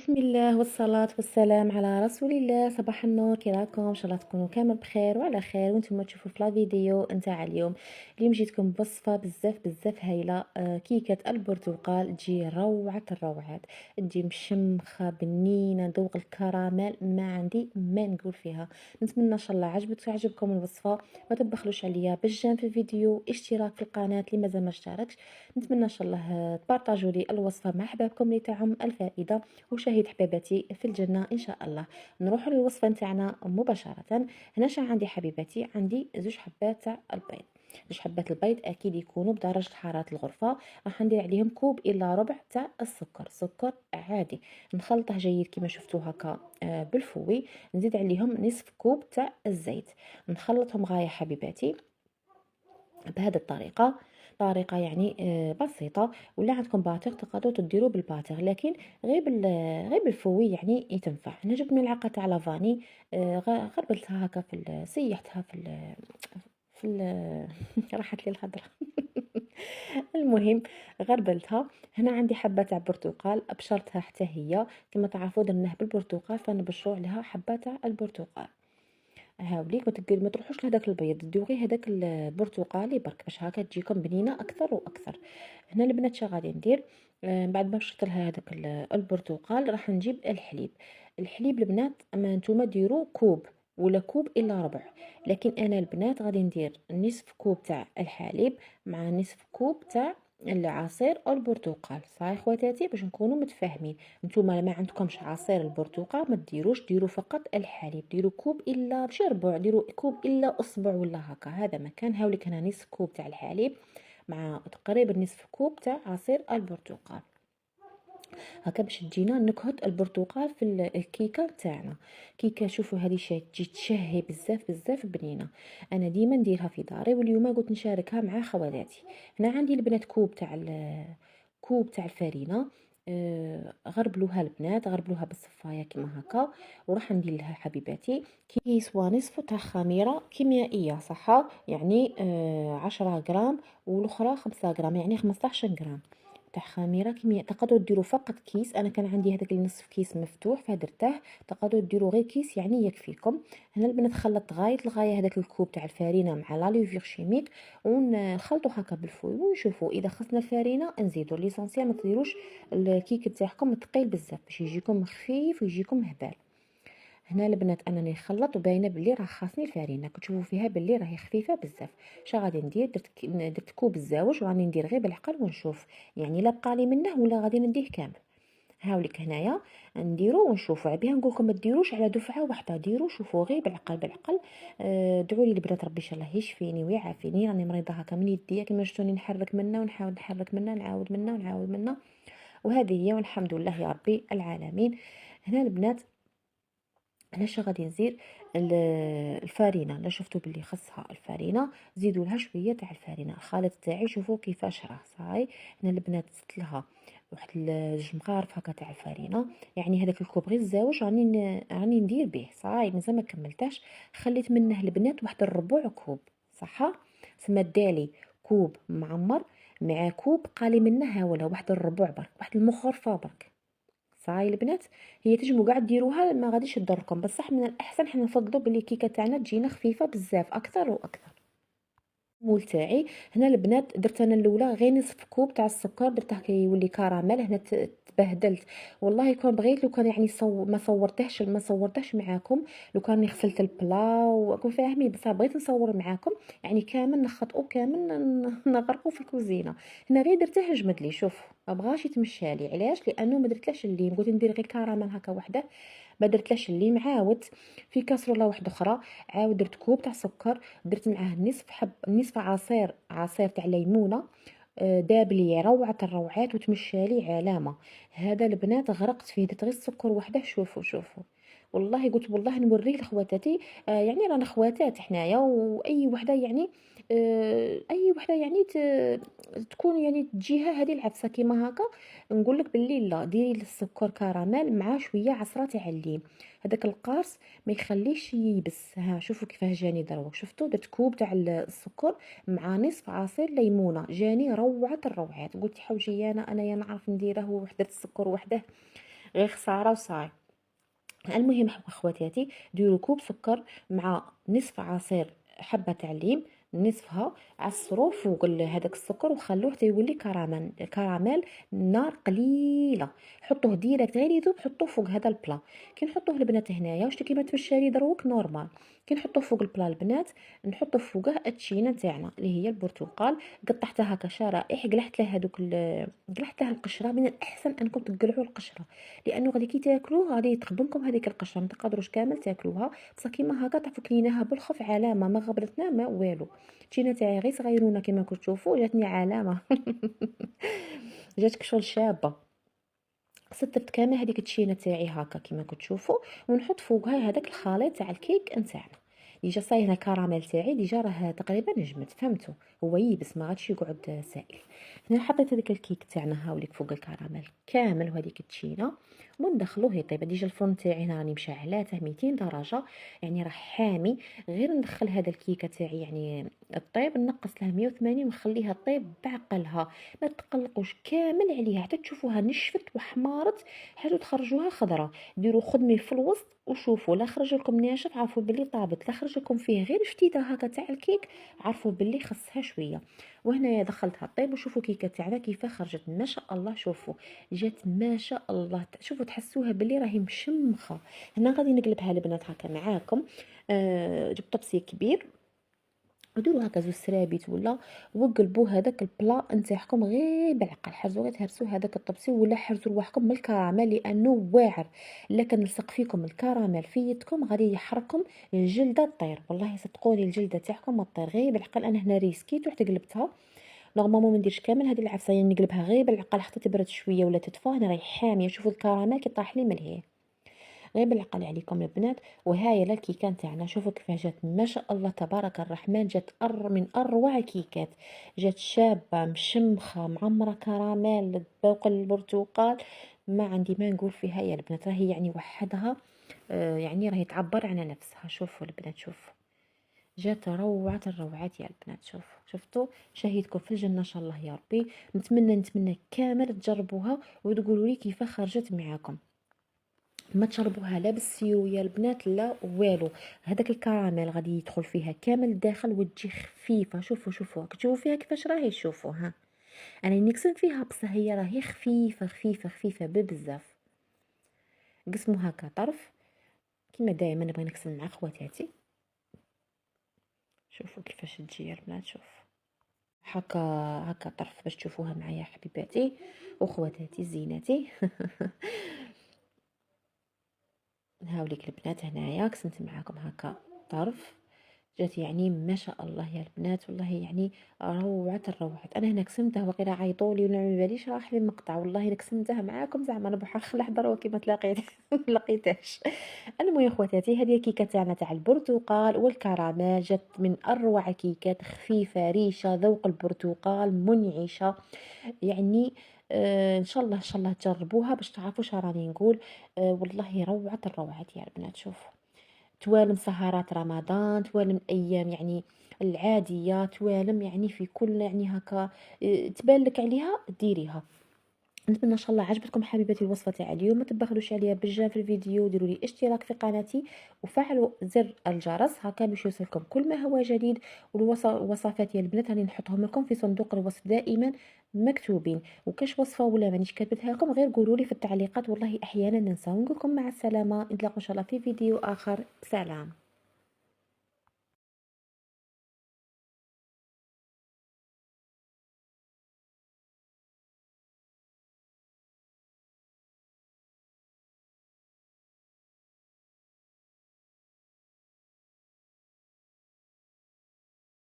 بسم الله والصلاة والسلام على رسول الله. صباح النور، كي راكم؟ ان شاء الله تكونوا كامل بخير وعلى خير وانتم تشوفوا في لا فيديو نتاع اليوم جيتكم بوصفه بزاف هايله. كيكه البرتقال تجي روعه الروعات، تجي مشمخه بنينه، ذوق الكراميل ما عندي ما نقول فيها. نتمنى ان شاء الله عجبكم الوصفه. ما تبخلوش عليا بالجيم في الفيديو، اشتراك في القناه اللي مازال ما اشتركش. نتمنى ان شاء الله تبارطاجوا لي الوصفه مع احبابكم لتعم الفائده وشاهد حبيباتي في الجنة إن شاء الله. نروح للوصفة نتاعنا مباشرة. هنا شا عندي حبيباتي؟ عندي زوج حبات تاع البيض. زوج حبات البيض اكيد يكونوا بدرجه حراره الغرفه. راح ندير عليهم كوب الا ربع تاع السكر، سكر عادي. نخلطه جيد كما شفتوا هكا بالفوي. نزيد عليهم نصف كوب تاع الزيت. نخلطهم غايه حبيباتي بهذه الطريقه. طريقه يعني بسيطه. ولا عندكم باتيغ تقدروا تديروا بالباتيغ، لكن غير بالفوي يعني يتنفع. انا جبت ملعقه تاع لافاني، غربلتها هكا سيحتها راحت لي الهضره. المهم غربلتها. هنا عندي حبه تاع برتقال، ابشرتها حتى هي كما تعرفوا درناه بالبرتقال، فنبشروا عليها حبه تاع البرتقال. هاوليك ما تروحوش لهداك البيض، ديروا غير هداك البرتقالي برك باش هكا تجيكم بنينه اكثر واكثر. هنا البنات شا غادي ندير؟ بعد ما شربت لها هذاك البرتقال راح نجيب الحليب. الحليب البنات اما نتوما ديروا كوب ولا كوب الا ربع، لكن انا البنات غادي ندير نصف كوب تاع الحليب مع نصف كوب تاع العصير او البرتقال. صحيح خواتاتي باش نكونوا متفاهمين. نتوما ما عندكمش عصير البرتقال ما ديروش، ديروا فقط الحليب. ديروا كوب الا ماشي ربع، ديروا كوب الا اصبع ولا هكا. هذا مكان هاوليك هنا نصف كوب تاع الحليب مع تقريبا نصف كوب تاع عصير البرتقال، هكا باش تجينا نكهه البرتقال في الكيكه تاعنا. كيكه شوفوا هذه تجي تشهي بزاف بنينه. انا ديما نديرها في داري، واليوم قلت نشاركها مع خواتاتي. هنا عندي البنات كوب تاع الفارينه. غربلوها البنات، غربلوها بالصفايه كما هكا. وراح ندير لها حبيباتي كيس ونصف تاع خميره كيميائيه صح، يعني 10 غرام والاخرى 5 غرام، يعني 15 غرام تاع خميره كيميائيه. تقدروا ديروا فقط كيس، انا كان عندي هذاك النصف كيس مفتوح فدرته. تقدروا ديروا غير كيس يعني يكفيكم. هنا البنات خلطت الغايه هذاك الكوب تاع الفارينه مع لا لوفير شيميك، ونخلطوا هكا بالفوي ونشوفوا اذا خصنا الفارينه نزيدوا. ليسونسيال ما تديروش الكيك تاعكم ثقيل بزاف باش يجيكم خفيف ويجيكم هبال. هنا البنات انني نخلط وباينه بلي راه خاصني الفارينه، كتشوفوا فيها بلي راهي خفيفه بزاف. شا غادي ندير؟ درت كوب الزاوج وغادي ندير غير بالعقل ونشوف يعني لا بقى لي منه ولا غادي نديه كامل. هاوليك هنايا نديرو ونشوفوا. عبيها نقولكم ما ديروش على دفعه واحده، ديروا شوفوا غير بالعقل. دعوا لي البنات ربي ان شاء الله يشفيني ويعافيني، راني مريضه هكا من يديا كما شفتوني نحرك منها ونحاول نحرك منها، نعاود منها وهذه هي، والحمد لله يا ربي العالمين. هنا البنات علاش غادي نزيد الفارينه. لا شفتوا باللي خصها الفارينه زيدوا لها شويه تاع الفارينه. الخليط تاعي شوفوا كيفاش راه صاي. هنا البنات زدت لها واحد جوج مغارف هكا تاع الفارينه، يعني هذاك الكوب غير الزاوج راني ندير به صاي، مازال ما كملتاش. خليت منه البنات واحد الربع كوب صح، تسمى دالي كوب معمر مع كوب قالي منه ها ولا واحد الربع برك، واحد المخرفه برك صاي البنات. هي تجمو قاع ديروها ما غاديش تضركم، بصح من الاحسن حنا نفضلوا بلي الكيكه تاعنا تجينا خفيفه بزاف اكثر واكثر. مول تاعي هنا البنات درت انا الاولى غير نصف كوب تاع السكر، درته كيولي كراميل. هنا تبهدلت والله. كون بغيت لو كان يعني ما صورتهش معاكم، لو كان غسلت البلا وكون فاهمين، بصح بغيت نصور معاكم يعني كامل نخطئوا كامل نغرقوا في الكوزينه. هنا غير درته جمد لي، شوف ما بغاش يتمشى لي. علاش؟ لانه ما درتلاش الليم، قلت ندير غير كراميل هكا وحده، ما درتلاش الليم. عاودت في كاسرونه واحده اخرى، عاود درت كوب تاع سكر، درت معاه نصف عصير تاع ليمونه. داب لي روعه الروعات وتمشى لي علامه. هذا البنات غرقت فيه، درت غير السكر وحده. شوفوا والله قلت والله نوريه لخواتاتي. يعني رانا خواتات حنايا، واي وحده يعني اي وحده يعني تكون يعني تجيها هذه العفسه كيما هكا. نقول لك باللي لا، ديري السكر كراميل مع شويه عصره تاع الليم، هذاك القارص ما يخليش ييبس. ها شوفوا كيفاه جاني دروك، شفتوا درت كوب تاع السكر مع نصف عصير ليمونه، جاني روعه الروعات. قلت حوجي انا يا نعرف نديره، ودرت السكر وحده غير خساره وصاي. المهم اخواتاتي، ديروا كوب سكر مع نصف عصير حبه تاع الليم، نصفها عصروه فوق هذاك السكر وخلوه حتى يولي كراميل كراميل. نار قليله، حطوه ديريكت غير يذوب، حطوه فوق هذا البلا. كي نحطوه البنات هنايا واش كيما تفشاري دروك نورمال. كي نحطوه فوق البلا البنات، نحطو فوقه التشينه تاعنا اللي هي البرتقال. قطعتها هكا شرائح، قلحت له هذوك قلحت له القشره. من الاحسن انكم تقلعوا القشره، لانه غادي كي تاكلوه غادي تخدمكم هذيك القشره، ما تقدروش كامل تاكلوها. بصح كيما هكا تعرفوا كليناها بالخف علامه، ما غبرتنا ما والو. التشينه تاعي غير صغيرونه كيما كتشوفوا، جاتني علامه. جات كشغل شابه. سترت كامل هذيك التشينه تاعي هكا كيما كتشوفوا، ونحط فوقها هذاك الخليط تاع الكيك نتاعنا. ديجا صاير هنا كراميل تاعي ديجا راه تقريبا نجمت، فهمتوا؟ هو يبس ما غاديش يقعد سائل. هنا حطيت هذاك الكيك تاعنا هاوليك فوق الكراميل كامل وهذيك التشينه، وندخلوه يطيب. ديجا الفرن تاعي هنا راني مشعلاته 200 درجه، يعني راه حامي. غير ندخل هذا الكيكه تاعي يعني الطيب، نقص لها 180 ونخليها طيب بعقلها. ما تقلقوش كامل عليها حتى تشوفوها نشفت وحمارت، حاجه تخرجوها خضره. ديروا خدمي في الوسط وشوفوا، لا خرج لكم ناشف عرفوا باللي طابت، لا خرج لكم فيه غير شتيته هكا تاع الكيك عرفوا باللي خصها شويه. وهنايا دخلتها طيب، وشوفوا كيكه تاعنا كيف خرجت ما شاء الله. شوفوا جات ما شاء الله، شوفوا تحسوها باللي راهي مشمخه. هنا غادي نقلبها البنات هكا معاكم. جبت طبسي كبير، وديروا هكا زوج سرابيت ولا، وقلبوا هذاك البلا نتاعكم غير بالعقل. حرزوا غير تهرسوا هذاك الطبسي، ولا حرزوا رواحكم من الكراميل لانه واعر. لكن نلصق فيكم الكراميل في يدكم غادي يحركم الجلده تطير، والله صدقوني الجلده تاعكم ما تطير غير بالعقل. انا هنا ريسكيت ورحت قلبتها. نورمالمون ما نديرش كامل هذه العفسه، يعني نقلبها غير بالعقل حتى تبرد شويه ولا تدفى. انا راهي حاميه، شوفوا الكراميل كي طاح لي ملهيه غير بالعقل عليكم البنات. وهاي الكيكه تاعنا شوفوا كيفاه جات ما شاء الله تبارك الرحمن. جات من اروع كيكات، جات شابه مشمخه معمره كراميل ذوق البرتقال. ما عندي ما نقول فيها يا البنات، راهي يعني وحدها. يعني راهي تعبر عن نفسها. شوفوا البنات شوفوا، جات روعة الروعات يا البنات. شفتوا شهيدكم في الجنة ان شاء الله يا ربي. نتمنى كامل تجربوها وتقولوا لي كيف خرجت معاكم. ما تشربوها لا بالسيو يا البنات لا والو. هذاك الكراميل غادي يدخل فيها كامل الداخل وتجي خفيفه. شوفوا كتشوفوا فيها كيفاش راهي. شوفوا ها، انا نكسم فيها بصح هي راهي خفيفه بزاف. قسموا هكا طرف كيما دائما نبغي نقسم مع خواتاتي. شوفوا كيفاش تجي يا البنات. شوف هكا هكا طرف باش تشوفوها معايا حبيباتي وخواتاتي زيناتي. نهاوليك البنات هنايا قسمت معاكم هكا طرف. جات يعني ما شاء الله يا البنات، والله يعني روعة الروعات. انا هنا قسمتها وغير عيطولي ولا ما باليش راح لي المقطع، والله انا قسمتها معاكم زعما نبغى نحضر وكيما تلاقيت لقيتهاش. المهم يا خواتاتي، هذه كيكه تاعنا تاع البرتقال والكراميل، جات من اروع كيكات، خفيفه ريشه ذوق البرتقال منعشه يعني. ان شاء الله تجربوها باش تعرفوا شو راني نقول. والله روعه الروعات يا البنات. شوفوا توالم سهرات رمضان، توالم ايام يعني العاديه، توالم يعني في كل يعني هكا تبان لك عليها ديريها. نتمنى ان شاء الله عجبتكم حبيباتي الوصفه تاع اليوم. ما تبخلوش عليا بالجيم في الفيديو، ديروا لي اشتراك في قناتي وفعلوا زر الجرس هكا باش يوصلكم كل ما هو جديد. والوصفات يا البنات راني نحطهم لكم في صندوق الوصف دائما مكتوبين. وكاش وصفه ولا مانيش كاتبتها لكم غير قولوا لي في التعليقات، والله احيانا ننسى. ونقولكم مع السلامه، نتلاقوا ان شاء الله في فيديو اخر. سلام.